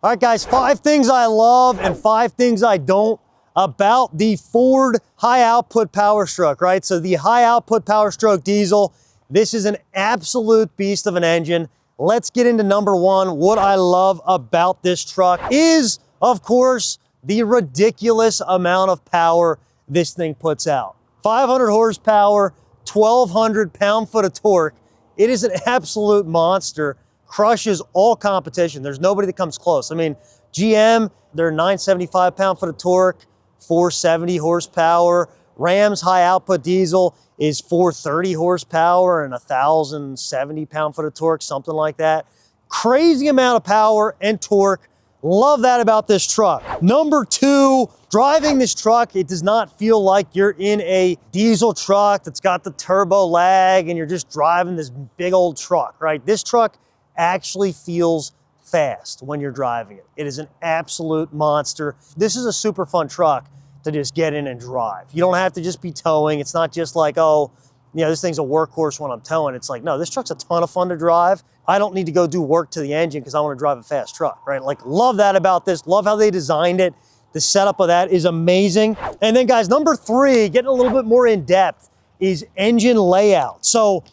All right, guys, 5 things I love and 5 things I don't about the Ford high output Powerstroke, right? So the high output Powerstroke diesel, this is an absolute beast of an engine. Let's get into number 1. What I love about this truck is, of course, the ridiculous amount of power this thing puts out. 500 horsepower, 1,200 pound-foot of torque. It is an absolute monster. Crushes all competition. There's nobody that comes close. I mean, GM, they're 975 pound-foot of torque, 470 horsepower. Ram's high output diesel is 430 horsepower and 1,070 pound-foot of torque, something like that. Crazy amount of power and torque. Love that about this truck. Number 2, driving this truck, it does not feel like you're in a diesel truck that's got the turbo lag and you're just driving this big old truck, right? This truck actually feels fast when you're driving it. It is an absolute monster. This is a super fun truck to just get in and drive. You don't have to just be towing. It's not just like, oh, you know, this thing's a workhorse when I'm towing. It's like, no, this truck's a ton of fun to drive. I don't need to go do work to the engine because I want to drive a fast truck, right? Like, love that about this. Love how they designed it. The setup of that is amazing. And then, guys, number 3, getting a little bit more in depth, is engine layout. So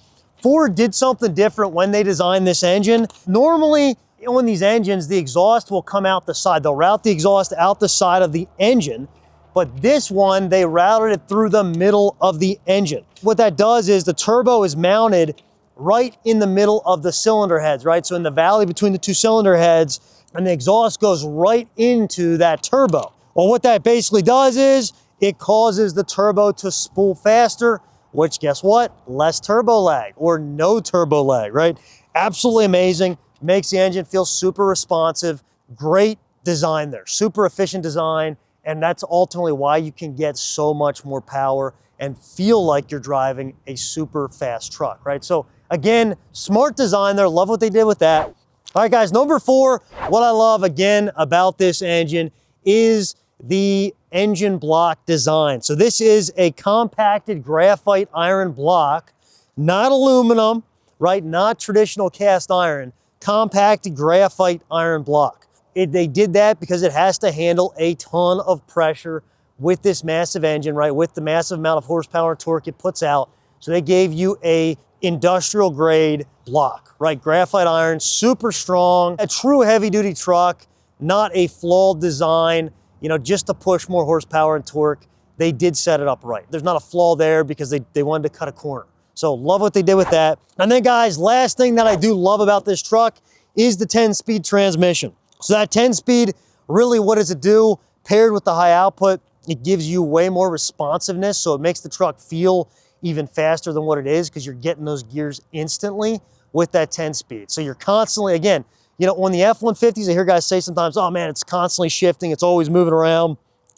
Ford did something different when they designed this engine. Normally, on these engines, the exhaust will come out the side. They'll route the exhaust out the side of the engine, but this one, they routed it through the middle of the engine. What that does is the turbo is mounted right in the middle of the cylinder heads, right? So in the valley between the 2 cylinder heads, and the exhaust goes right into that turbo. Well, what that basically does is it causes the turbo to spool faster, which, guess what? Less turbo lag or no turbo lag, right? Absolutely amazing. Makes the engine feel super responsive. Great design there. Super efficient design. And that's ultimately why you can get so much more power and feel like you're driving a super fast truck, right? So again, smart design there. Love what they did with that. All right, guys, number 4, what I love again about this engine is the engine block design. So this is a compacted graphite iron block, not aluminum, right? Not traditional cast iron, compacted graphite iron block. They did that because it has to handle a ton of pressure with this massive engine, right? With the massive amount of horsepower and torque it puts out. So they gave you a industrial grade block, right? Graphite iron, super strong, a true heavy duty truck, not a flawed design, you know, just to push more horsepower and torque. They did set it up right. There's not a flaw there because they wanted to cut a corner. So love what they did with that. And then, guys, last thing that I do love about this truck is the 10-speed transmission. So that 10-speed, really what does it do? Paired with the high output, it gives you way more responsiveness. So it makes the truck feel even faster than what it is because you're getting those gears instantly with that 10-speed. So you're constantly, again, you know, on the F-150s, I hear guys say sometimes, oh man, it's constantly shifting, it's always moving around.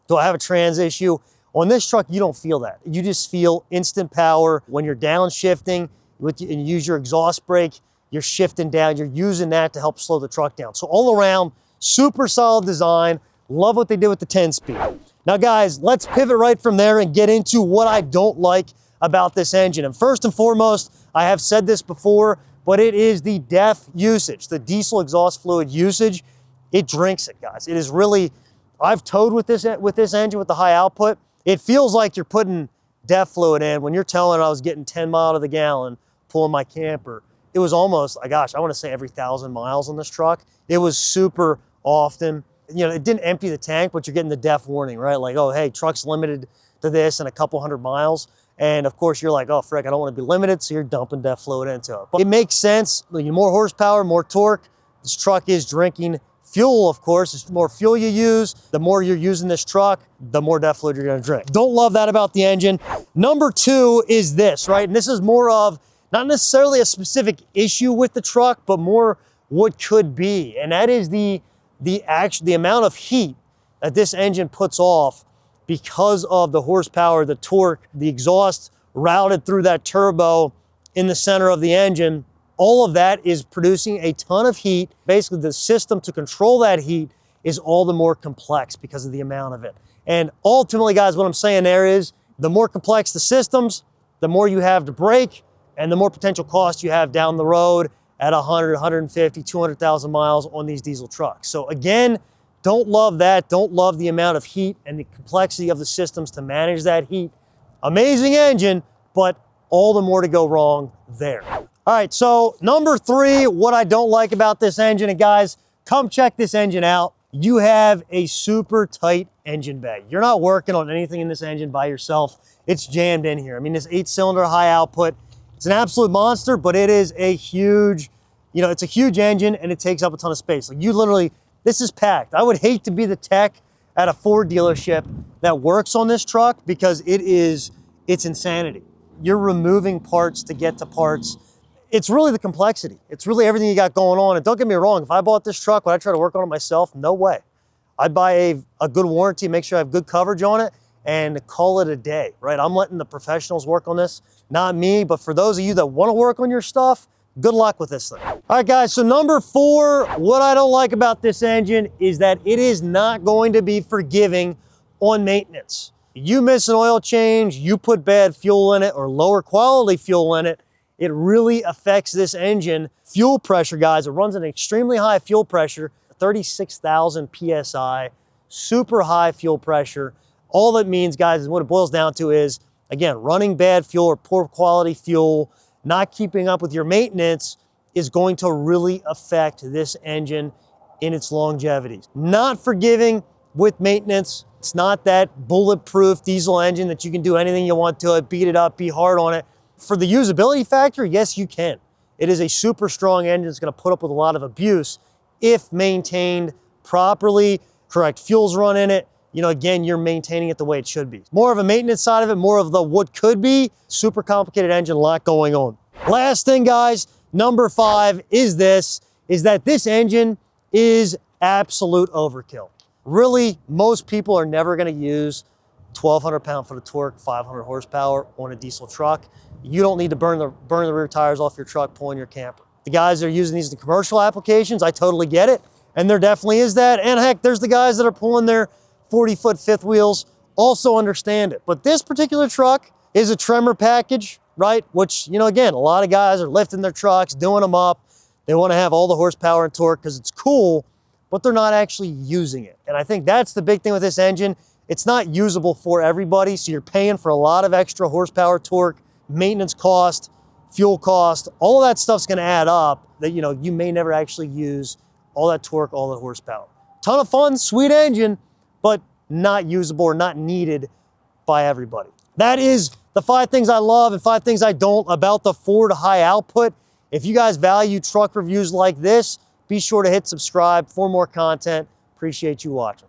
Do I have a trans issue? On this truck, you don't feel that. You just feel instant power. When you're downshifting and you use your exhaust brake, you're shifting down, you're using that to help slow the truck down. So all around, super solid design. Love what they did with the 10-speed. Now guys, let's pivot right from there and get into what I don't like about this engine. And first and foremost, I have said this before, but it is the DEF usage, the diesel exhaust fluid usage. It drinks it, guys. It is really, I've towed with this engine with the high output. It feels like you're putting DEF fluid in. When you're telling I was getting 10 miles to the gallon pulling my camper, it was almost, gosh, I want to say every 1,000 miles on this truck. It was super often. You know, it didn't empty the tank, but you're getting the DEF warning, right? Like, oh, hey, truck's limited to this and a couple hundred miles. And of course you're like, oh, frick, I don't want to be limited. So you're dumping DEF fluid into it. But it makes sense. More horsepower, more torque. This truck is drinking fuel, of course. The more fuel you use, the more you're using this truck, the more DEF fluid you're going to drink. Don't love that about the engine. Number 2 is this, right? And this is more of not necessarily a specific issue with the truck, but more what could be. And that is the amount of heat that this engine puts off because of the horsepower, the torque, the exhaust routed through that turbo in the center of the engine. All of that is producing a ton of heat. Basically, the system to control that heat is all the more complex because of the amount of it. And ultimately, guys, what I'm saying there is the more complex the systems, the more you have to brake and the more potential cost you have down the road at 100, 150, 200,000 miles on these diesel trucks. So again, don't love that. Don't love the amount of heat and the complexity of the systems to manage that heat. Amazing engine, but all the more to go wrong there. All right, so number 3, what I don't like about this engine, and guys, come check this engine out. You have a super tight engine bay. You're not working on anything in this engine by yourself. It's jammed in here. I mean, this 8-cylinder high output, it's an absolute monster, but it is a huge, it's a huge engine and it takes up a ton of space. Like you literally, this is packed. I would hate to be the tech at a Ford dealership that works on this truck because it's insanity. You're removing parts to get to parts. It's really the complexity. It's really everything you got going on. And don't get me wrong, if I bought this truck, would I try to work on it myself? No way. I'd buy a good warranty, make sure I have good coverage on it, and call it a day, right? I'm letting the professionals work on this, not me, but for those of you that want to work on your stuff, good luck with this thing. All right, guys, so number 4, what I don't like about this engine is that it is not going to be forgiving on maintenance. You miss an oil change, you put bad fuel in it or lower quality fuel in it, it really affects this engine. Fuel pressure, guys, it runs at an extremely high fuel pressure, 36,000 PSI, super high fuel pressure. All that means, guys, is what it boils down to is, again, running bad fuel or poor quality fuel, not keeping up with your maintenance is going to really affect this engine in its longevity. Not forgiving with maintenance. It's not that bulletproof diesel engine that you can do anything you want to it, beat it up, be hard on it. For the usability factor, yes, you can. It is a super strong engine that's going to put up with a lot of abuse if maintained properly, correct fuels run in it. Again, you're maintaining it the way it should be. More of a maintenance side of it, more of the what could be, super complicated engine, a lot going on. Last thing, guys, number 5 is that this engine is absolute overkill. Really, most people are never going to use 1,200 pound-foot of torque, 500 horsepower on a diesel truck. You don't need to burn the rear tires off your truck pulling your camper. The guys that are using these in commercial applications, I totally get it. And there definitely is that. And heck, there's the guys that are pulling their 40-foot fifth wheels, also understand it. But this particular truck is a tremor package, right? Which, again, a lot of guys are lifting their trucks, doing them up. They want to have all the horsepower and torque because it's cool, but they're not actually using it. And I think that's the big thing with this engine. It's not usable for everybody, so you're paying for a lot of extra horsepower, torque, maintenance cost, fuel cost. All of that stuff's going to add up that, you may never actually use all that torque, all that horsepower. Ton of fun, sweet engine, but not usable or not needed by everybody. That is the 5 things I love and 5 things I don't about the Ford high output. If you guys value truck reviews like this, be sure to hit subscribe for more content. Appreciate you watching.